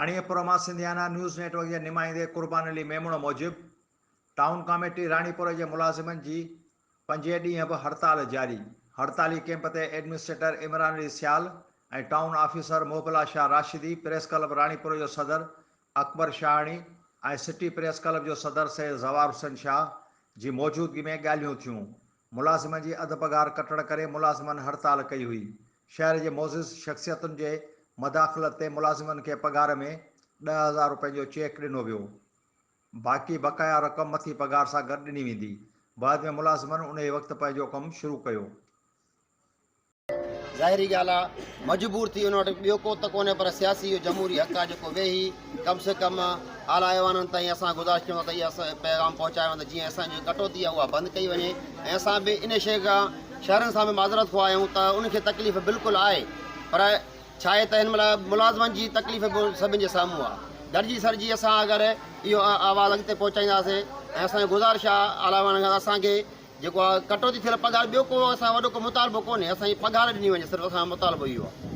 राणीपुर मां सिंधियाना news network के नुमाइंदे कुर्बान अली मेमूण मूजिब टाउन कमेटी राणीपुर के मुलाज़िमन की 5 ॾींहं बि हड़ताल जारी। हड़ताली कैंप ते एडमिनिस्ट्रेटर इमरान अली सियाल ऐं town officer Mohibullah Shah Rashidi, press club Ranipur जो सदर अकबर शाहणी ऐं सिटी प्रेस क्लब जो सदर सैयद ज़वार हुसैन शाह की मौजूदगी में ॻाल्हियूं थियूं। मुलाज़िमन की अधु पगार कटण करे मुलाज़िमन हड़ताल कई हुई। शहर के मोज़िज़ शख्सियतुनि के मदाख़लत ते मुलाज़िमन के पगार में 10,000 रुपए जो चेक ॾिनो वियो। बाक़ी बकाया रक़म मथी पगार सां गॾु ॾिनी वेंदी। बाद में मुलाज़िमन उन वक़्त पंहिंजो कमु शुरू कयो। ज़ाहिरी ॻाल्हि आहे, मजबूर थी उन वटि ॿियो को त कोन्हे, पर सियासी इहो जमहूरी हक़ आहे जेको वेही कम से कम आला ऐवाननि ताईं असां गुज़ारिश कयूं त इहा पैगाम पहुचायूं त जीअं असांजी कटौती आहे उहा बंदि कई वञे। ऐं असां बि इन शइ खां शहरनि सां बि माज़रत खुआ आहियूं त उनखे तकलीफ़ बिल्कुलु आहे, पर छा आहे त हिन महिल मुलाज़िमनि जी तकलीफ़ बि सभिनि जे साम्हूं आहे। गॾिजी सरजी असां अगरि इहो आवाज़ु अॻिते पहुचाईंदासीं ऐं असांजी गुज़ारिश आहे आला ऐवाननि खां असांखे जेको आहे कटौती थियल पघार, ॿियो को असां वॾो को मुतालबो कोन्हे, असांजी पघार ॾिनी वञे, सिर्फ़ु असांजो मुतालबो इहो आहे।